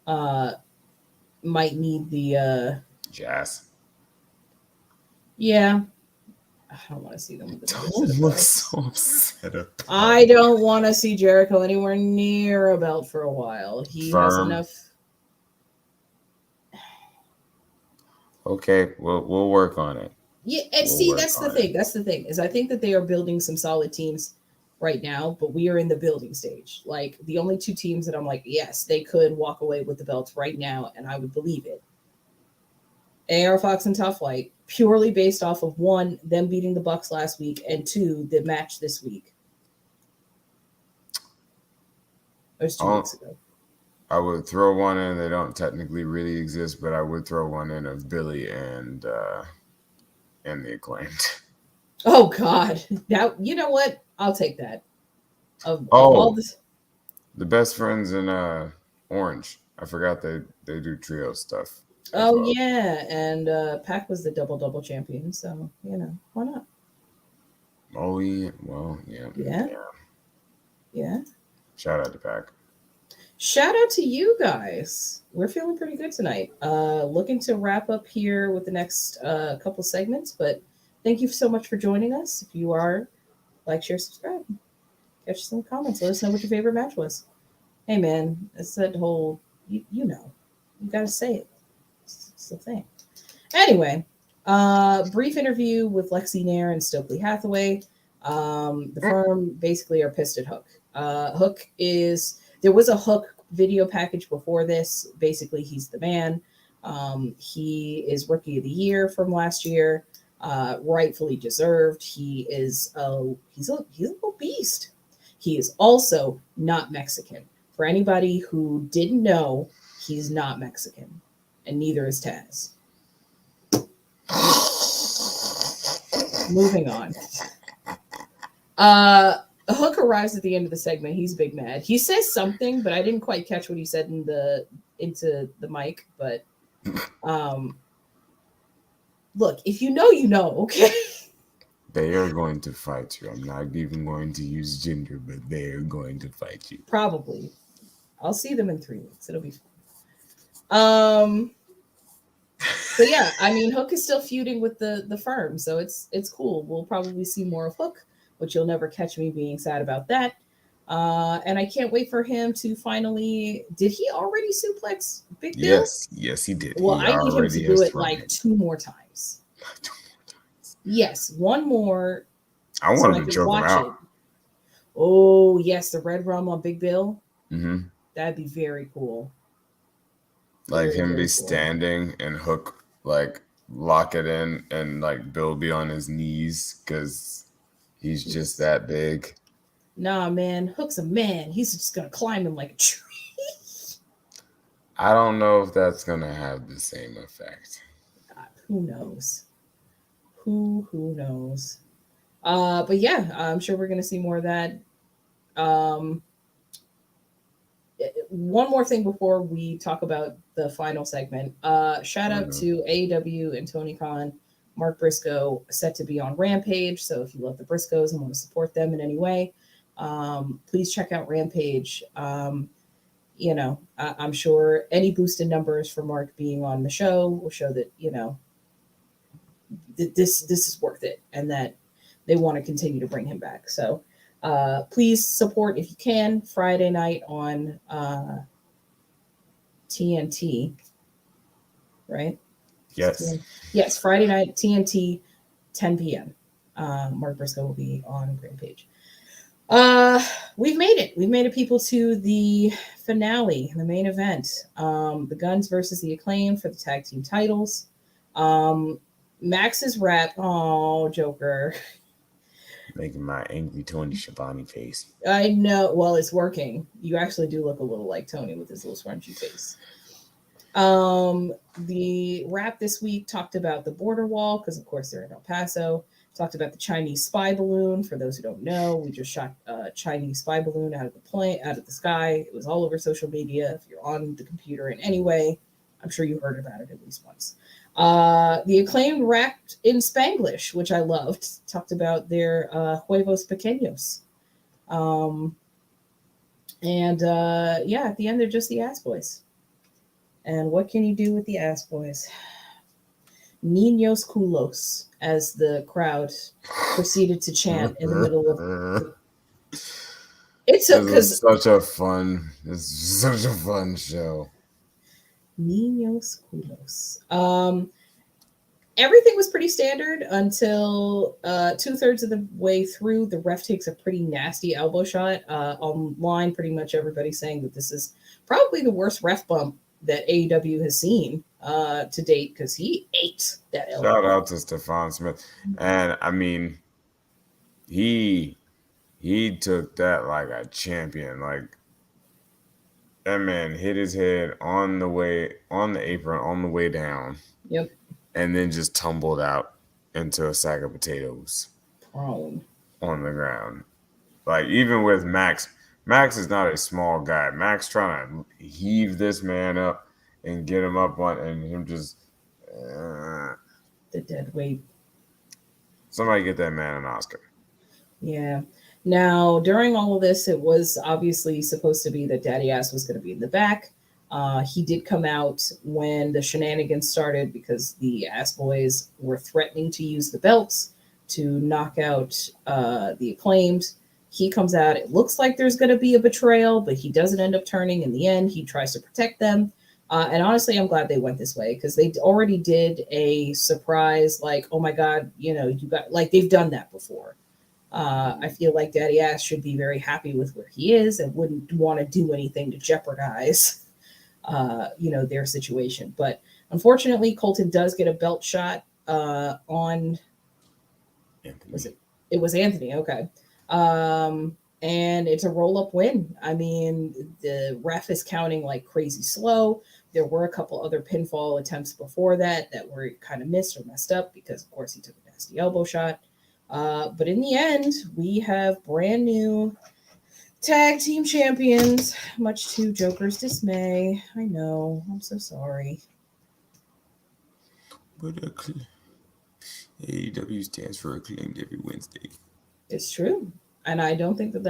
might need the Jazz. Yeah. I don't want to see them. Don't look so upset about it. I don't want to see Jericho anywhere near a belt for a while. He has enough. Okay, we'll work on it. Yeah, and see, that's the thing. That's the thing, is I think that they are building some solid teams right now, but we are in the building stage. Like, the only two teams that I'm like, yes, they could walk away with the belts right now, and I would believe it. AR Fox and Top Flight, purely based off of, one, them beating the Bucks last week, and two, the match this week. It was 2 weeks ago. I would throw one in. They don't technically really exist, but I would throw one in of Billy and the Acclaimed. Oh God! Now you know what? I'll take that. The best friends in Orange. I forgot they do trio stuff. Oh yeah, and Pac was the double champion, so why not? Oh yeah, well yeah. Shout out to Pac. Shout out to you guys. We're feeling pretty good tonight. Looking to wrap up here with the next couple segments, but thank you so much for joining us. If you are, like, share, subscribe. Catch some comments. Let us know what your favorite match was. Hey man, it's that whole, you got to say it. It's the thing. Anyway, brief interview with Lexi Nair and Stokely Hathaway. The firm basically are pissed at Hook. There was a Hook video package before this. Basically, he's the man. He is Rookie of the Year from last year, rightfully deserved. He's a little beast. He is also not Mexican. For anybody who didn't know, he's not Mexican, and neither is Taz. Moving on. Hook arrives at the end of the segment. He's big mad. He says something, but I didn't quite catch what he said into the mic. But look, if you know, you know, okay? They are going to fight you. I'm not even going to use gender, but they are going to fight you. Probably. I'll see them in 3 weeks. It'll be fun. But yeah, I mean, Hook is still feuding with the firm, so it's cool. We'll probably see more of Hook, which you'll never catch me being sad about that. And I can't wait for him to finally. Did he already suplex Big Bill? Yes, he did. Well, he I need him to do it like 2 more times. Yes, one more. I want him to choke him out. Oh yes, the red rum on Big Bill. Mm-hmm. That'd be very cool. Like him be standing and Hook like lock it in and like Bill be on his knees because he's just that big. Nah, man, Hook's a man. He's just gonna climb him like a tree. I don't know if that's gonna have the same effect. God, who knows? Who knows? But yeah, I'm sure we're gonna see more of that. One more thing before we talk about the final segment. Shout out to AEW and Tony Khan. Mark Briscoe set to be on Rampage. So if you love the Briscoes and want to support them in any way, please check out Rampage. You know, I'm sure any boosted numbers for Mark being on the show will show that, you know, this is worth it and that they want to continue to bring him back. So please support if you can. Friday night on TNT, right? Yes. Yes, Friday night, TNT, 10 p.m. Mark Briscoe will be on Rampage. We've made it. We've made it, people, to the finale, the main event. The Gunns versus the Acclaimed for the tag team titles. Max's rap. Oh, Joker. Making my angry Tony Schiavone face. I know. Well, it's working. You actually do look a little like Tony with his little scrunchy face. The rap this week talked about the border wall because, of course, they're in El Paso. Talked about the Chinese spy balloon. For those who don't know, we just shot a Chinese spy balloon out of the sky. It was all over social media. If you're on the computer in any way, I'm sure you heard about it at least once. The Acclaimed rapped in Spanglish, which I loved. Talked about their huevos pequeños. Yeah, at the end, they're just the ass boys. And what can you do with the ass boys? Niños culos, as the crowd proceeded to chant in the middle of. It's such a fun show. Niños culos. Everything was pretty standard until 2/3 of the way through, the ref takes a pretty nasty elbow shot. Online, pretty much everybody's saying that this is probably the worst ref bump that AEW has seen to date because he ate that elbow. Shout out to Stephon Smith. And I mean, he took that like a champion. Like, that man hit his head on the apron on the way down. Yep. And then just tumbled out into a sack of potatoes. Prone. On the ground. Like, even with Max is not a small guy. Max trying to heave this man up and get him up on, and him just the dead weight. Somebody get that man an Oscar. Yeah. Now, during all of this, it was obviously supposed to be that Daddy Ass was going to be in the back. He did come out when the shenanigans started because the Ass Boys were threatening to use the belts to knock out the Acclaimed. He comes out. It looks like there's going to be a betrayal, but he doesn't end up turning in the end. He tries to protect them. And honestly, I'm glad they went this way because they already did a surprise, like, oh my God, you know, you got, like, they've done that before. I feel like Daddy Ass should be very happy with where he is and wouldn't want to do anything to jeopardize, you know, their situation. But Unfortunately, Colton does get a belt shot on Anthony. It was Anthony, okay. And it's a roll-up win. I mean, the ref is counting like crazy slow. There were a couple other pinfall attempts before that were kind of missed or messed up because, of course, he took a nasty elbow shot. But in the end, we have brand new tag team champions, much to Joker's dismay. I know. I'm so sorry. But AEW stands for Acclaimed every Wednesday. It's true. And I don't think that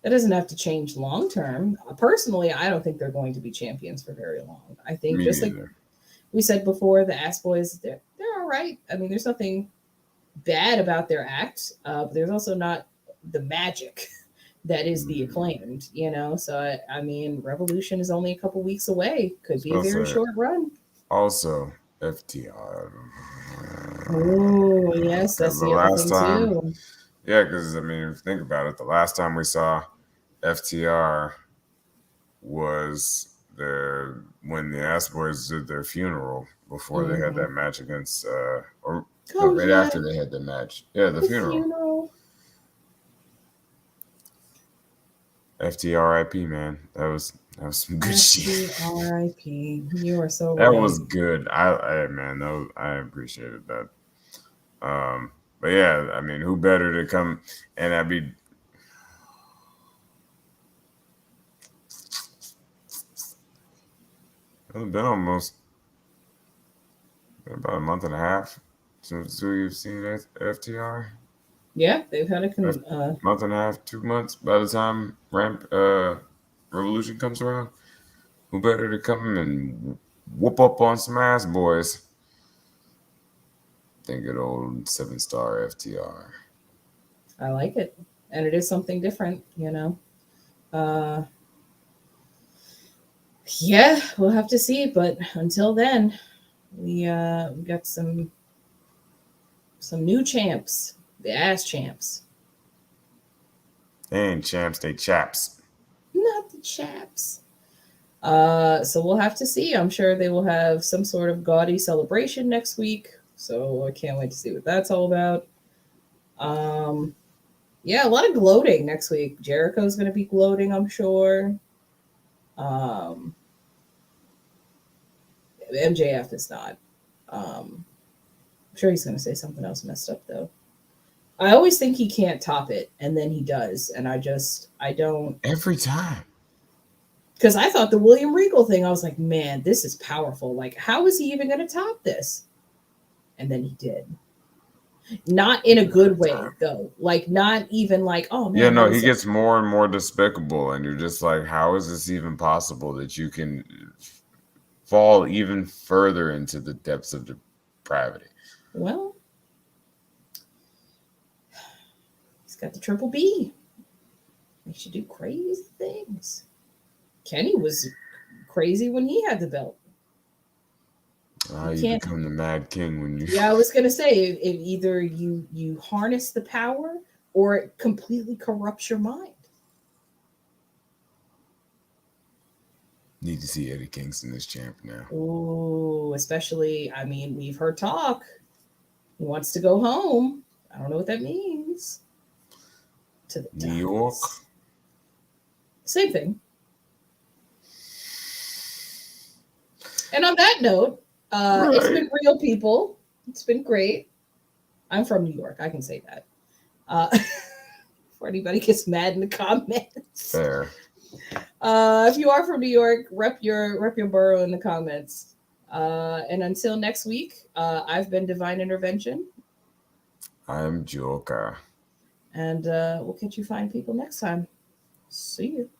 doesn't have to change long term. Personally, I don't think they're going to be champions for very long. I think Me just neither. like we said before, the Ass Boys, they're all right. I mean, there's nothing bad about their act, but there's also not the magic that is the Acclaimed, So, I mean, Revolution is only a couple weeks away. Could be a very short run. Also, FTR. Oh, yes, that's the other thing, too. Yeah, because, I mean, if you think about it, the last time we saw FTR was when the Ass Boys did their funeral before they had that match against, after they had the match. Yeah, the funeral. FTRIP, man. That was some good shit. FTRIP. You are so that right. was good. I appreciated that. But yeah, I mean, who better to come and that'd be it's been about a month and a half since we've seen FTR. Yeah, they've had a month and a half, 2 months by the time Revolution comes around. Who better to come and whoop up on some Ass Boys than good old 7-star FTR? I like it. And it is something different, Yeah, we'll have to see. But until then, we got some new champs, the Ass Champs. They ain't champs, they chaps. Not the chaps. So we'll have to see. I'm sure they will have some sort of gaudy celebration next week. So I can't wait to see what that's all about. Yeah, a lot of gloating next week. Jericho's going to be gloating, I'm sure. MJF is not. I'm sure he's going to say something else messed up, though. I always think he can't top it, and then he does. And I don't. Every time. Because I thought the William Regal thing, I was like, man, this is powerful. Like, how is he even going to top this? And then he did. Not in a good way, though. Like, not even like, oh, man. Yeah, no, he gets more and more despicable. And you're just like, how is this even possible that you can fall even further into the depths of depravity? Well, he's got the triple B. He should do crazy things. Kenny was crazy when he had the belt. You become the Mad King when you. Yeah, I was gonna say it either you harness the power or it completely corrupts your mind. Need to see Eddie Kingston as champ now. Oh, especially, I mean, we've heard talk. He wants to go home. I don't know what that means. To the New York. Same thing. And on that note, It's been real, people. It's been great. I'm from New York. I can say that. Before anybody gets mad in the comments. Fair. If you are from New York, rep your borough in the comments. And until next week, I've been Divine Intervention. I'm Joker. And we'll catch you fine people next time. See you.